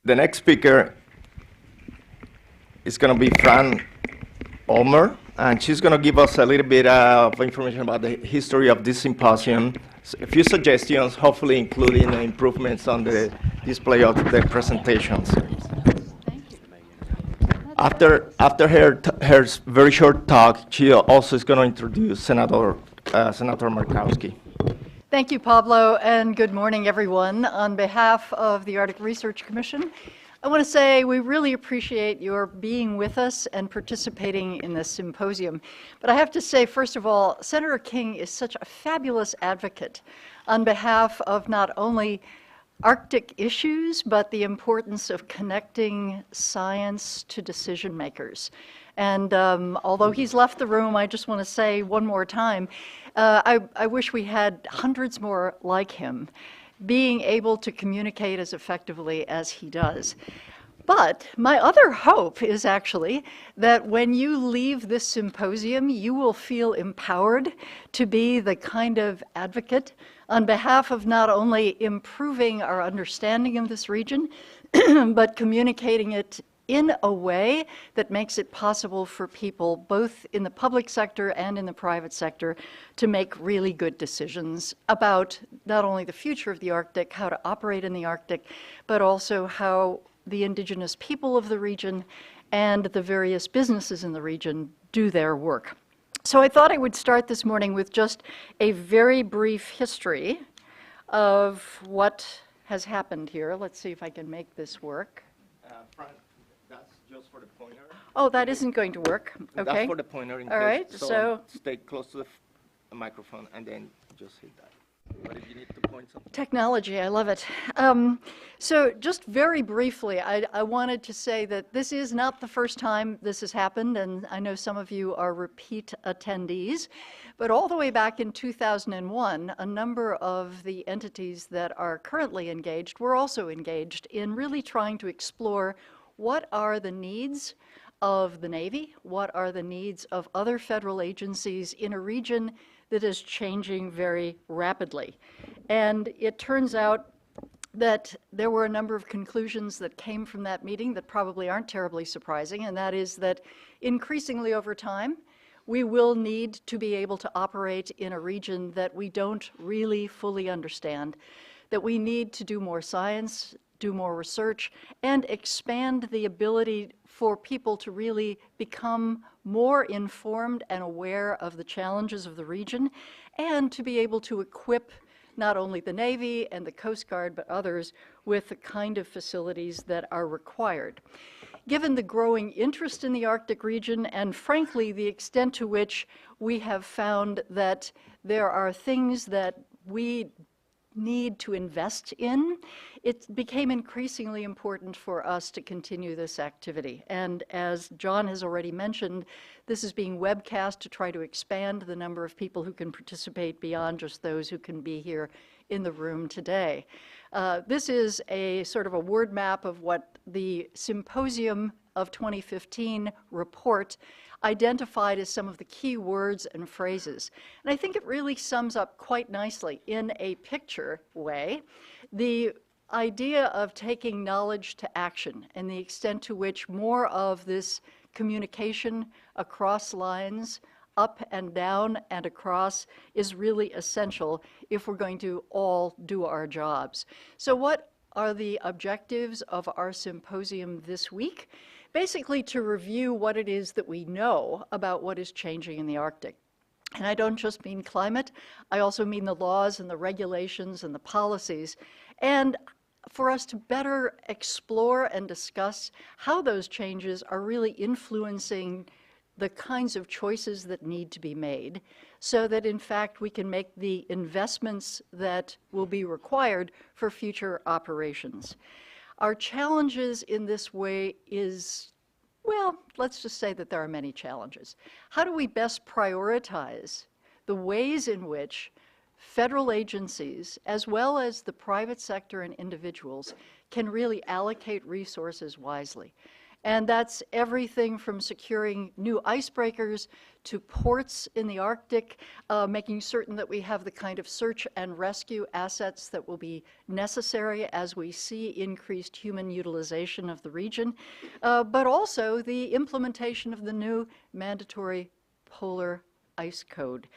The next speaker is going to be Fran Ulmer, and she's going to give us a little bit of information about the history of this symposium, a few suggestions, hopefully including improvements on the display of the presentations. After her very short talk, she also is going to introduce Senator Markowski. Thank you, Pablo, and good morning, everyone. On behalf of the Arctic Research Commission, I want to say we really appreciate your being with us and participating in this symposium. But I have to say, first of all, Senator King is such a fabulous advocate on behalf of not only Arctic issues, but the importance of connecting science to decision makers. And although he's left the room, I just want to say one more time, I wish we had hundreds more like him, being able to communicate as effectively as he does. But my other hope is actually that when you leave this symposium, you will feel empowered to be the kind of advocate on behalf of not only improving our understanding of this region, but communicating it in a way that makes it possible for people, both in the public sector and in the private sector, to make really good decisions about not only the future of the Arctic, how to operate in the Arctic, but also how the indigenous people of the region and the various businesses in the region do their work. So I thought I would start this morning with just a very brief history of what has happened here. Let's see if I can make this work. Fran, that's just for the pointer. Oh, that isn't going to work. Okay. That's for the pointer. All right. So stay close to the microphone and then just hit that. But if you need to point something. Technology, I love it. So just very briefly, I wanted to say that this is not the first time this has happened, and I know some of you are repeat attendees, but all the way back in 2001, a number of the entities that are currently engaged were also engaged in really trying to explore what are the needs of the Navy, what are the needs of other federal agencies in a region that is changing very rapidly. And it turns out that there were a number of conclusions that came from that meeting that probably aren't terribly surprising, and that is that increasingly over time, we will need to be able to operate in a region that we don't really fully understand, that we need to do more science, do more research, and expand the ability for people to really become more informed and aware of the challenges of the region, and to be able to equip not only the Navy and the Coast Guard, but others with the kind of facilities that are required. Given the growing interest in the Arctic region, and frankly, the extent to which we have found that there are things that we need to invest in, it became increasingly important for us to continue this activity. And as John has already mentioned, this is being webcast to try to expand the number of people who can participate beyond just those who can be here in the room today. This is a sort of a word map of what the Symposium of 2015 report identified as some of the key words and phrases. And I think it really sums up quite nicely in a picture way the idea of taking knowledge to action and the extent to which more of this communication across lines, up and down and across, is really essential if we're going to all do our jobs. So what are the objectives of our symposium this week? Basically to review what it is that we know about what is changing in the Arctic. And I don't just mean climate, I also mean the laws and the regulations and the policies, and for us to better explore and discuss how those changes are really influencing the kinds of choices that need to be made so that in fact we can make the investments that will be required for future operations. Our challenges in this way is, well, let's just say that there are many challenges. How do we best prioritize the ways in which federal agencies, as well as the private sector and individuals, can really allocate resources wisely? And that's everything from securing new icebreakers to ports in the Arctic, making certain that we have the kind of search and rescue assets that will be necessary as we see increased human utilization of the region, but also the implementation of the new mandatory polar ice code.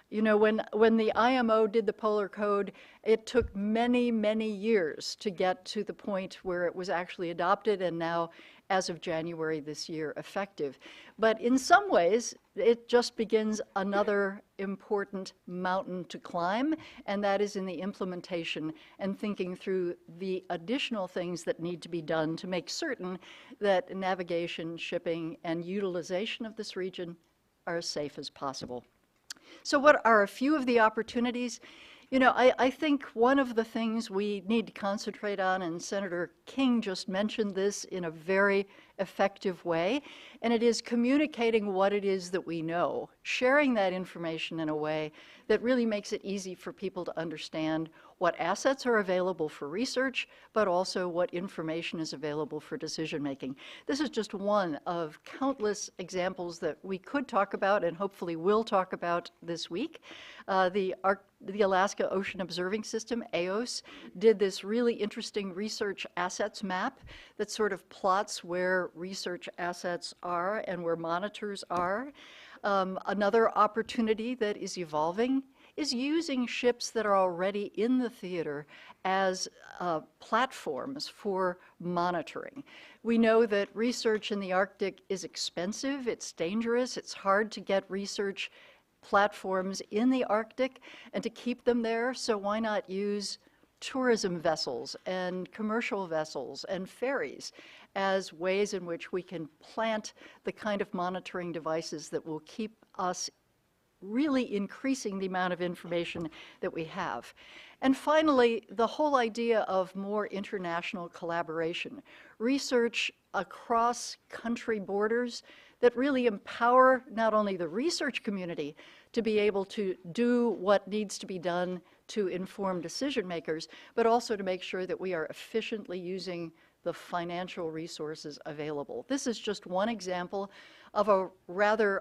You know, when the IMO did the Polar Code, it took many, many years to get to the point where it was actually adopted and now, as of January this year, effective. But in some ways, it just begins another important mountain to climb, and that is in the implementation and thinking through the additional things that need to be done to make certain that navigation, shipping, and utilization of this region are as safe as possible. So what are a few of the opportunities? You know, I think one of the things we need to concentrate on, and Senator King just mentioned this in a very effective way, and it is communicating what it is that we know, sharing that information in a way that really makes it easy for people to understand what assets are available for research, but also what information is available for decision making. This is just one of countless examples that we could talk about and hopefully will talk about this week. The Alaska Ocean Observing System, AOS, did this really interesting research assets map that sort of plots where research assets are and where monitors are. Another opportunity that is evolving is using ships that are already in the theater as platforms for monitoring. We know that research in the Arctic is expensive, it's dangerous, it's hard to get research platforms in the Arctic and to keep them there, so why not use tourism vessels and commercial vessels and ferries as ways in which we can plant the kind of monitoring devices that will keep us really increasing the amount of information that we have. And finally, the whole idea of more international collaboration, research across country borders that really empower not only the research community to be able to do what needs to be done to inform decision makers, but also to make sure that we are efficiently using the financial resources available. This is just one example of a rather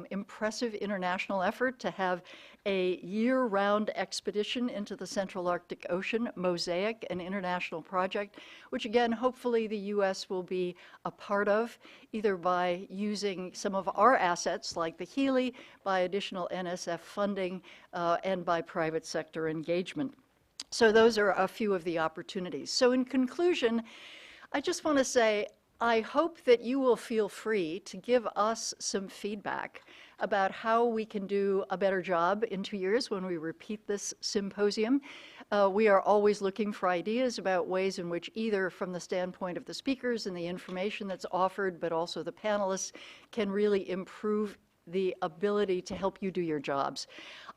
impressive international effort to have a year-round expedition into the Central Arctic Ocean, Mosaic, an international project, which again, hopefully the U.S. will be a part of, either by using some of our assets like the Healy, by additional NSF funding, and by private sector engagement. So those are a few of the opportunities. So in conclusion, I just want to say, I hope that you will feel free to give us some feedback about how we can do a better job in 2 years when we repeat this symposium. We are always looking for ideas about ways in which, either from the standpoint of the speakers and the information that's offered, but also the panelists, can really improve the ability to help you do your jobs.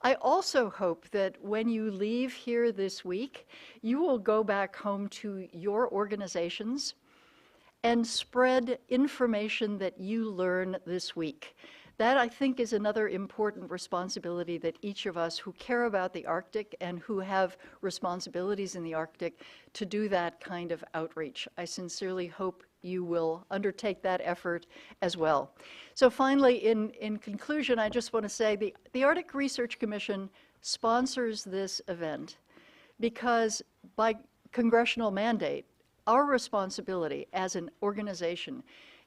I also hope that when you leave here this week, you will go back home to your organizations and spread information that you learn this week. That, I think, is another important responsibility that each of us who care about the Arctic and who have responsibilities in the Arctic to do that kind of outreach. I sincerely hope you will undertake that effort as well. So finally, in conclusion, I just want to say the Arctic Research Commission sponsors this event because by congressional mandate, our responsibility as an organization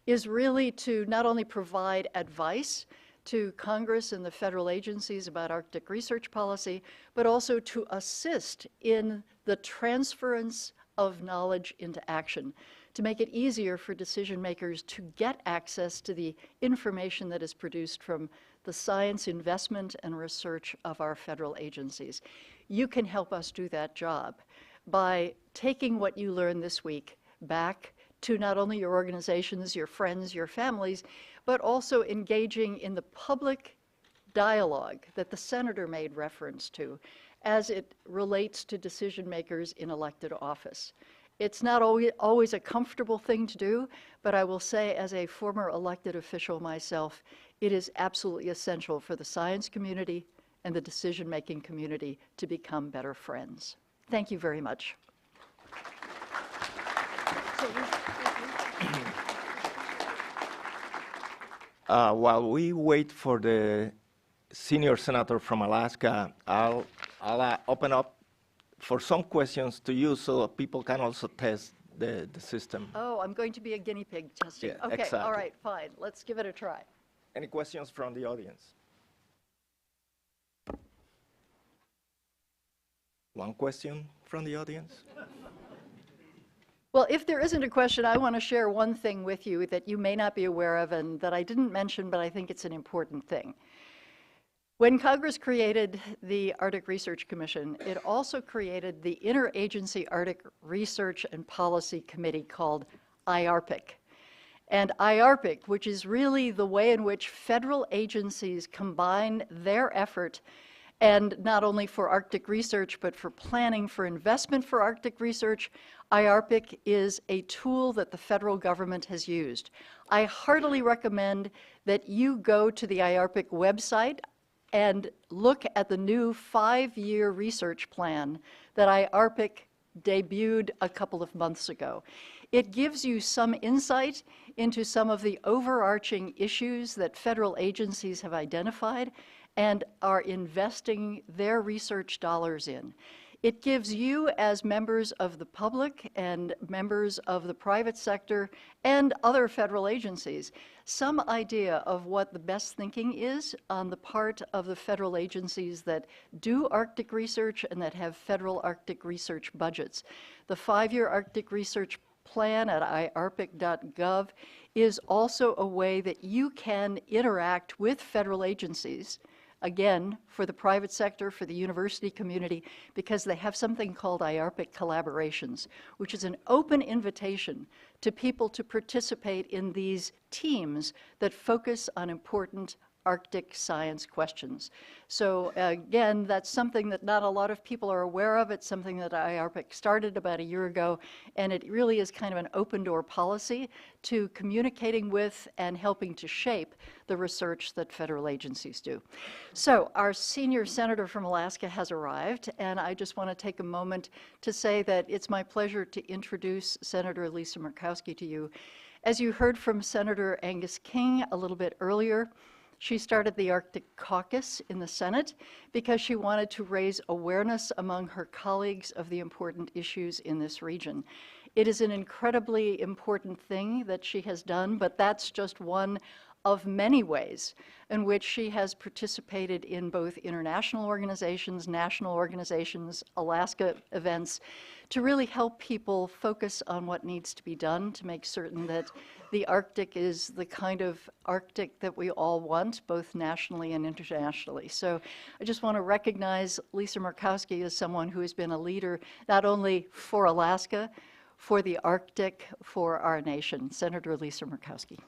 is really to not only provide advice to Congress and the federal agencies about Arctic research policy, but also to assist in the transference of knowledge into action, to make it easier for decision makers to get access to the information that is produced from the science investment and research of our federal agencies. You can help us do that job by taking what you learned this week back to not only your organizations, your friends, your families, but also engaging in the public dialogue that the senator made reference to as it relates to decision makers in elected office. It's not always a comfortable thing to do, but I will say, as a former elected official myself, it is absolutely essential for the science community and the decision-making community to become better friends. Thank you very much. While we wait for the senior senator from Alaska, I'll open up for some questions to you so people can also test the system. Oh, I'm going to be a guinea pig testing. Yeah, Okay, exactly. all right, fine. Let's give it a try. Any questions from the audience? One question from the audience? Well, if there isn't a question, I want to share one thing with you that you may not be aware of and that I didn't mention, but I think it's an important thing. When Congress created the Arctic Research Commission, it also created the Interagency Arctic Research and Policy Committee called IARPC. And IARPC, which is really the way in which federal agencies combine their effort, and not only for Arctic research, but for planning for investment for Arctic research, IARPC is a tool that the federal government has used. I heartily recommend that you go to the IARPC website and look at the new 5-year research plan that IARPC debuted a couple of months ago. It gives you some insight into some of the overarching issues that federal agencies have identified and are investing their research dollars in. It gives you, as members of the public and members of the private sector and other federal agencies, some idea of what the best thinking is on the part of the federal agencies that do Arctic research and that have federal Arctic research budgets. The 5-year Arctic research plan at iarpc.gov is also a way that you can interact with federal agencies, again, for the private sector, for the university community, because they have something called IARPC collaborations, which is an open invitation to people to participate in these teams that focus on important Arctic science questions. So again, that's something that not a lot of people are aware of. It's something that IARPC started about a year ago, and it really is kind of an open door policy to communicating with and helping to shape the research that federal agencies do. So our senior senator from Alaska has arrived, and I just want to take a moment to say that it's my pleasure to introduce Senator Lisa Murkowski to you. As you heard from Senator Angus King a little bit earlier, she started the Arctic Caucus in the Senate because she wanted to raise awareness among her colleagues of the important issues in this region. It is an incredibly important thing that she has done, but that's just one of many ways in which she has participated in both international organizations, national organizations, Alaska events, to really help people focus on what needs to be done to make certain that the Arctic is the kind of Arctic that we all want, both nationally and internationally. So I just want to recognize Lisa Murkowski as someone who has been a leader not only for Alaska, for the Arctic, for our nation. Senator Lisa Murkowski.